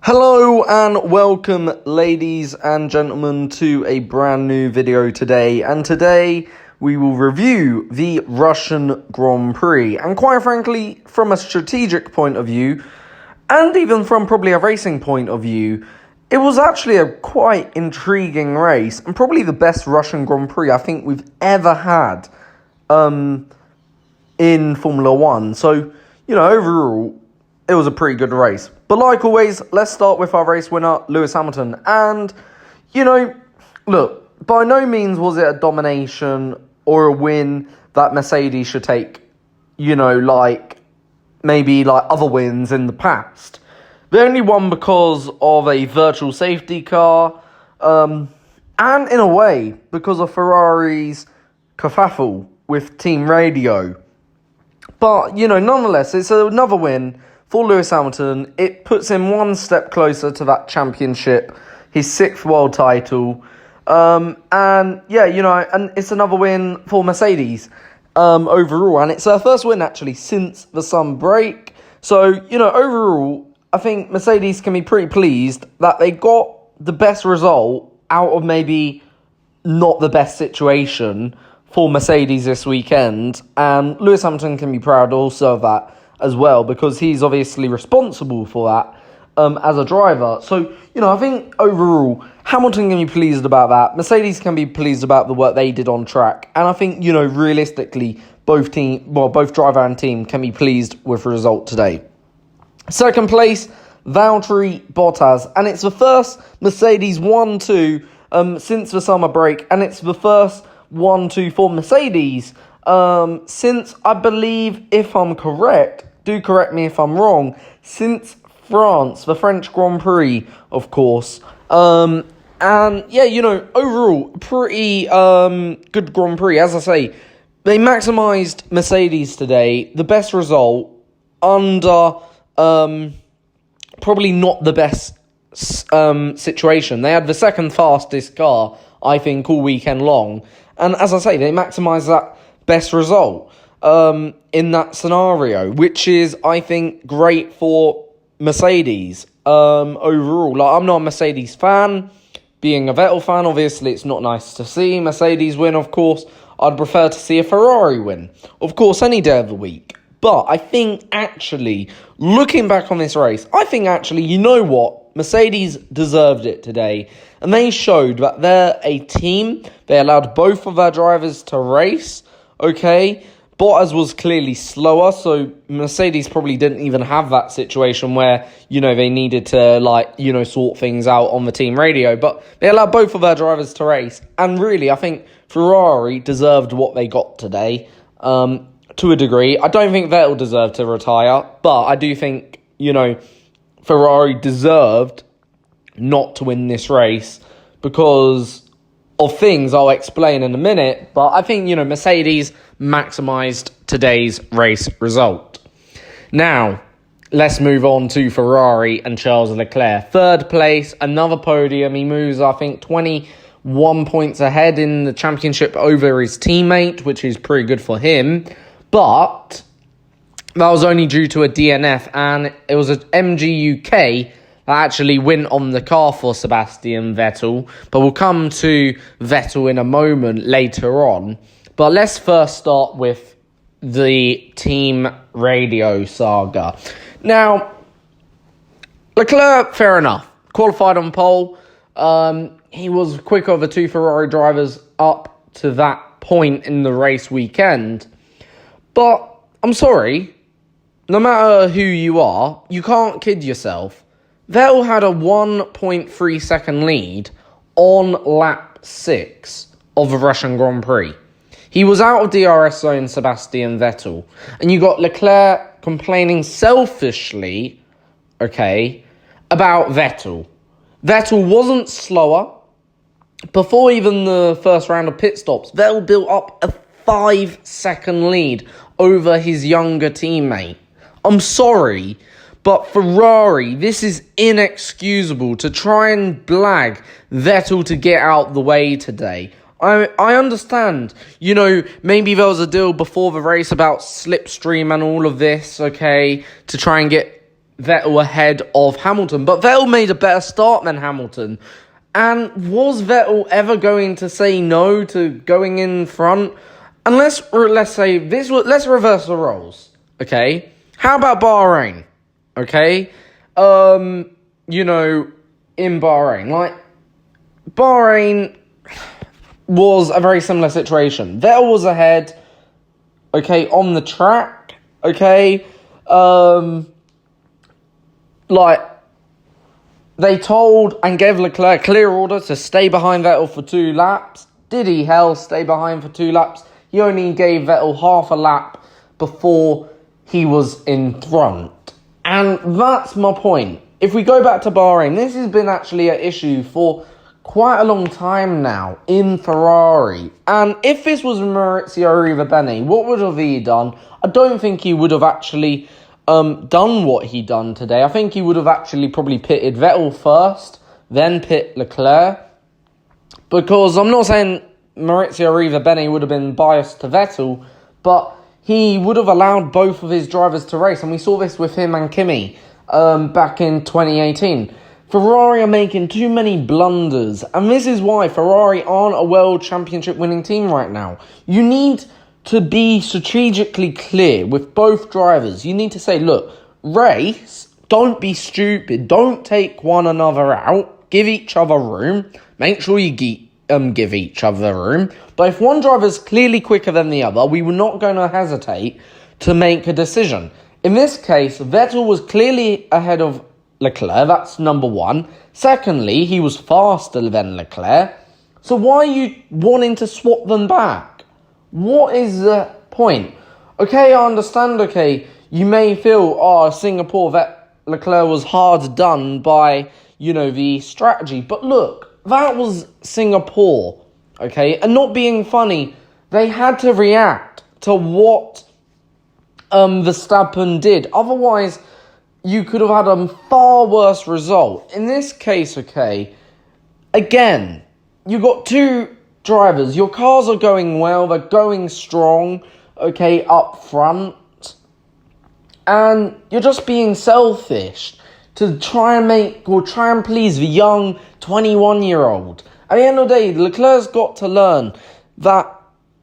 Hello and welcome, ladies and gentlemen, to a brand new video today. And today we will review the Russian Grand Prix. And quite frankly, from a strategic point of view, and even from probably a racing point of view, it was actually a quite intriguing race and probably the best Russian Grand Prix I think we've ever had in Formula One. So, overall, it was a pretty good race. But like always, let's start with our race winner, Lewis Hamilton. And, look, by no means was it a domination or a win that Mercedes should take, like other wins in the past. They only won because of a virtual safety car, and in a way, because of Ferrari's kerfuffle with team radio. But, nonetheless, it's another win for Lewis Hamilton. It puts him one step closer to that championship, his 6th world title. And it's another win for Mercedes overall. And it's their first win, actually, since the summer break. So, overall, I think Mercedes can be pretty pleased that they got the best result out of maybe not the best situation for Mercedes this weekend. And Lewis Hamilton can be proud also of that as well, because he's obviously responsible for that as a driver. So, I think overall, Hamilton can be pleased about that. Mercedes can be pleased about the work they did on track. And I think, realistically, both driver and team can be pleased with the result today. Second place, Valtteri Bottas. And it's the first Mercedes 1-2 since the summer break. And it's the first 1-2 for Mercedes since, I believe, if I'm correct, do correct me if I'm wrong, since France, the French Grand Prix, of course. Overall, pretty good Grand Prix. As I say, they maximised Mercedes today. The best result under probably not the best situation. They had the second fastest car, I think, all weekend long. And as I say, they maximised that best result in that scenario, which is, I think, great for Mercedes overall. I'm not a Mercedes fan. Being a Vettel fan, obviously, it's not nice to see Mercedes win, of course. I'd prefer to see a Ferrari win, of course, any day of the week. But I think, actually, looking back on this race, you know what? Mercedes deserved it today. And they showed that they're a team. They allowed both of their drivers to race. Okay, Bottas was clearly slower, so Mercedes probably didn't even have that situation where, they needed to, sort things out on the team radio. But they allowed both of their drivers to race. And really, I think Ferrari deserved what they got today, to a degree. I don't think Vettel deserved to retire, but I do think, Ferrari deserved not to win this race because of things I'll explain in a minute. But I think, Mercedes maximised today's race result. Now, let's move on to Ferrari and Charles Leclerc. Third place, another podium. He moves, I think, 21 points ahead in the championship over his teammate, which is pretty good for him. But that was only due to a DNF, and it was an MGUK that actually went on the car for Sebastian Vettel. But we'll come to Vettel in a moment later on. But let's first start with the team radio saga. Now, Leclerc, fair enough, qualified on pole. He was quicker of the two Ferrari drivers up to that point in the race weekend. But I'm sorry, no matter who you are, you can't kid yourself. Vettel had a 1.3 second lead on lap 6 of the Russian Grand Prix. He was out of DRS zone, Sebastian Vettel. And you got Leclerc complaining selfishly, about Vettel. Vettel wasn't slower. Before even the first round of pit stops, Vettel built up a 5-second lead over his younger teammate. I'm sorry, but Ferrari, this is inexcusable to try and blag Vettel to get out the way today. I understand, maybe there was a deal before the race about slipstream and all of this, to try and get Vettel ahead of Hamilton. But Vettel made a better start than Hamilton. And was Vettel ever going to say no to going in front? And let's say this. Let's reverse the roles. Okay, how about Bahrain? Okay, in Bahrain, Bahrain was a very similar situation. Vettel was ahead. Okay, on the track. Okay, they told and gave Leclerc clear order to stay behind Vettel for 2 laps. Did he stay behind for 2 laps? He only gave Vettel half a lap before he was in front. And that's my point. If we go back to Bahrain, this has been actually an issue for quite a long time now in Ferrari. And if this was Maurizio Arrivabene, what would have he done? I don't think he would have actually done what he done today. I think he would have actually probably pitted Vettel first, then pit Leclerc. Because I'm not saying Maurizio Arrivabene would have been biased to Vettel, but he would have allowed both of his drivers to race. And we saw this with him and Kimi back in 2018. Ferrari are making too many blunders. And this is why Ferrari aren't a world championship winning team right now. You need to be strategically clear with both drivers. You need to say, look, race, don't be stupid. Don't take one another out. Give each other room. Make sure you give each other room. But if one driver is clearly quicker than the other, we were not going to hesitate to make a decision. In this case, Vettel was clearly ahead of Leclerc. That's number one. Secondly, he was faster than Leclerc. So why are you wanting to swap them back? What is the point? Okay, I understand, you may feel, Singapore, Leclerc was hard done by, the strategy. But look, that was Singapore, okay? And not being funny, they had to react to what Verstappen did. Otherwise, you could have had a far worse result. In this case, again, you got 2 drivers. Your cars are going well, they're going strong, up front. And you're just being selfish to try and please the young 21-year-old. At the end of the day, Leclerc's got to learn that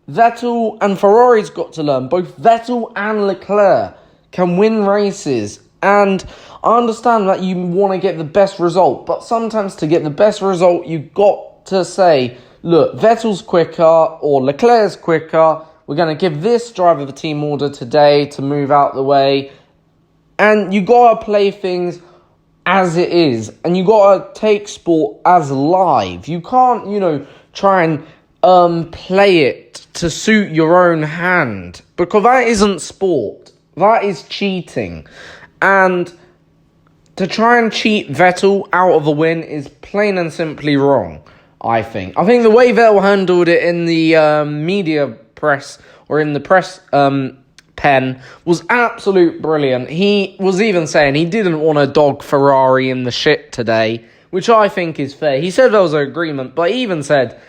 Vettel and Ferrari's got to learn. Both Vettel and Leclerc can win races. And I understand that you want to get the best result. But sometimes to get the best result, you've got to say, look, Vettel's quicker or Leclerc's quicker. We're going to give this driver the team order today to move out the way. And you got to play things as it is. And you got to take sport as live. You can't, try and play it to suit your own hand. Because that isn't sport. That is cheating. And to try and cheat Vettel out of a win is plain and simply wrong, I think. I think the way Vettel handled it in the media press, or in the press pen, was absolute brilliant. He was even saying he didn't want to dog Ferrari in the shit today, which I think is fair. He said there was an agreement, but he even said,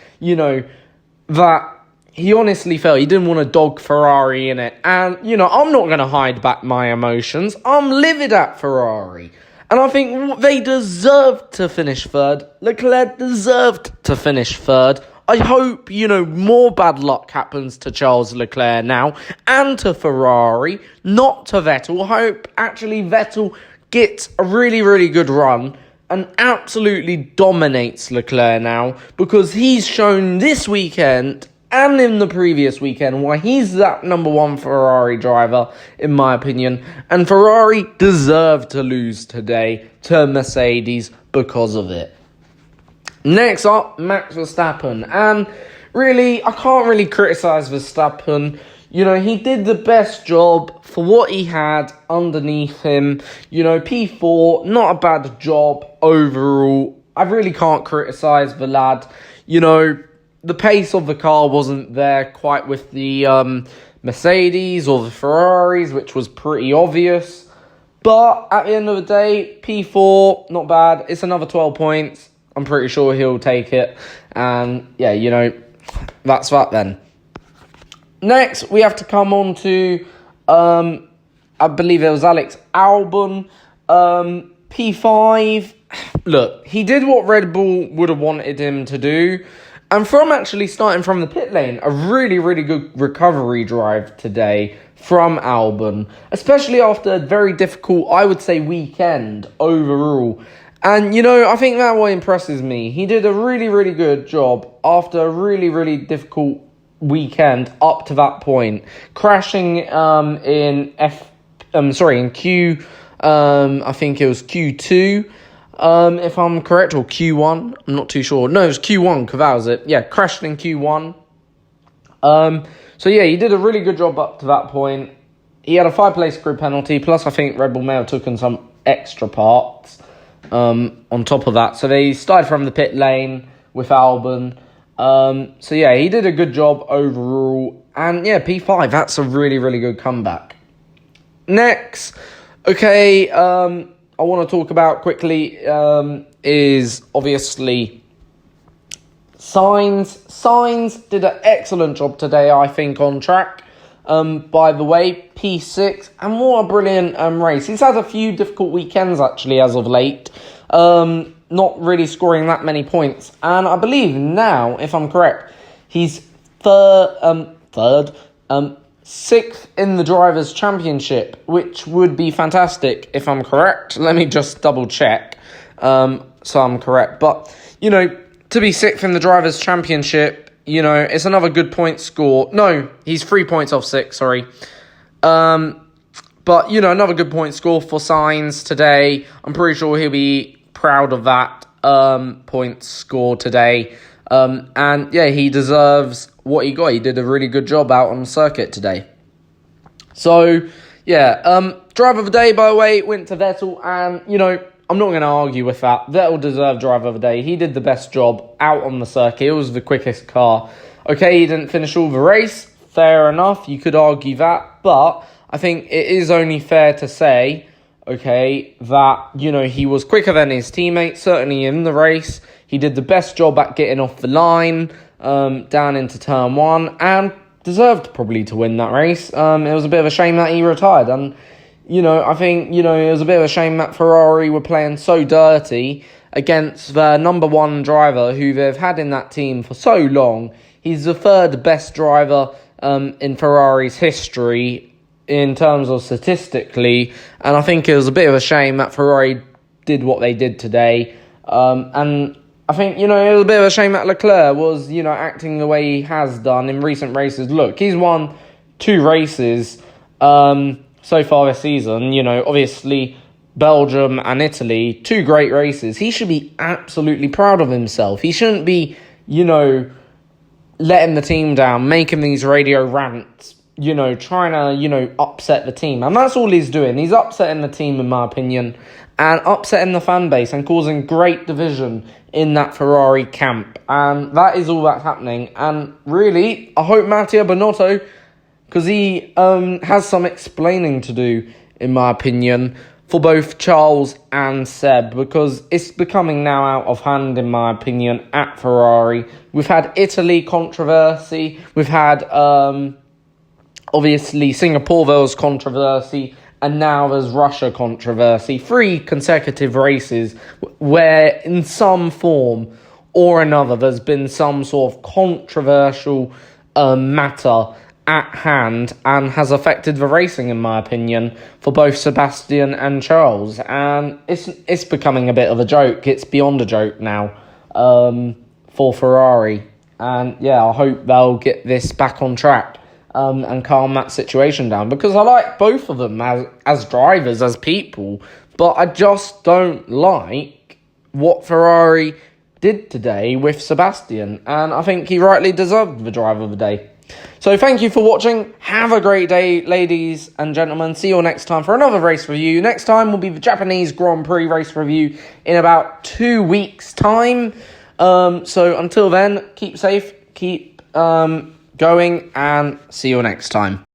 that he honestly felt he didn't want to dog Ferrari in it. And, I'm not going to hide back my emotions. I'm livid at Ferrari. And I think they deserved to finish third. Leclerc deserved to finish third. I hope, more bad luck happens to Charles Leclerc now and to Ferrari, not to Vettel. I hope actually Vettel gets a really, really good run and absolutely dominates Leclerc now, because he's shown this weekend and in the previous weekend why he's that number 1 Ferrari driver, in my opinion. And Ferrari deserved to lose today to Mercedes because of it. Next up, Max Verstappen. And really, I can't really criticise Verstappen. He did the best job for what he had underneath him. P4, not a bad job overall. I really can't criticise the lad. The pace of the car wasn't there quite with the Mercedes or the Ferraris, which was pretty obvious. But at the end of the day, P4, not bad. It's another 12 points. I'm pretty sure he'll take it. And yeah, that's that then. Next, we have to come on to, I believe it was Alex Albon. P5, look, he did what Red Bull would have wanted him to do. And from actually starting from the pit lane, a really, really good recovery drive today from Albon, especially after a very difficult, I would say, weekend overall. And, I think that what impresses me. He did a really, really good job after a really, really difficult weekend up to that point. Crashing in Q, I think it was Q2. If I'm correct, or Q1, I'm not too sure. No, it was Q1, because that was it. Yeah, crashed in Q1. So yeah, he did a really good job up to that point. He had a 5-place grid penalty, plus I think Red Bull may have taken some extra parts on top of that. So they started from the pit lane with Albon. So yeah, he did a good job overall. And yeah, P5, that's a really, really good comeback. Next, okay, I want to talk about quickly is obviously Sainz. Sainz did an excellent job today, I think, on track. By the way, P6, and what a brilliant race. He's had a few difficult weekends, actually, as of late. Not really scoring that many points. And I believe now, if I'm correct, he's sixth in the Drivers' Championship, which would be fantastic if I'm correct. Let me just double check so I'm correct. But, to be sixth in the Drivers' Championship, it's another good point score. No, he's 3 points off 6, sorry. But, another good point score for Sainz today. I'm pretty sure he'll be proud of that point score today. And, yeah, he deserves what he got. He did a really good job out on the circuit today. So, yeah, driver of the day, by the way, went to Vettel. And, I'm not going to argue with that. Vettel deserved driver of the day. He did the best job out on the circuit. It was the quickest car. Okay, he didn't finish all the race. Fair enough. You could argue that. But I think it is only fair to say, okay, that, he was quicker than his teammates, certainly in the race. He did the best job at getting off the line down into turn 1 and deserved probably to win that race. It was a bit of a shame that he retired. And, I think, it was a bit of a shame that Ferrari were playing so dirty against their number 1 driver who they've had in that team for so long. He's the third best driver in Ferrari's history in terms of statistically. And I think it was a bit of a shame that Ferrari did what they did today. And I think, it was a bit of a shame that Leclerc was, acting the way he has done in recent races. Look, he's won 2 races so far this season. Obviously, Belgium and Italy, 2 great races. He should be absolutely proud of himself. He shouldn't be, letting the team down, making these radio rants, trying to, upset the team. And that's all he's doing. He's upsetting the team, in my opinion, and upsetting the fan base and causing great division in that Ferrari camp. And that is all that's happening. And really, I hope Matteo Binotto, because he has some explaining to do, in my opinion, for both Charles and Seb, because it's becoming now out of hand, in my opinion, at Ferrari. We've had Italy controversy. We've had, obviously, Singapore, there was controversy. And now there's Russia controversy. 3 consecutive races where, in some form or another, there's been some sort of controversial matter at hand and has affected the racing, in my opinion, for both Sebastian and Charles. And it's becoming a bit of a joke. It's beyond a joke now for Ferrari. And yeah, I hope they'll get this back on track and calm that situation down, because I like both of them as drivers, as people, but I just don't like what Ferrari did today with Sebastian, and I think he rightly deserved the driver of the day. So thank you for watching. Have a great day, ladies and gentlemen. See you all next time for another race review. Next time will be the Japanese Grand Prix race review in about 2 weeks' time. So until then, keep safe, keep going, and see you all next time.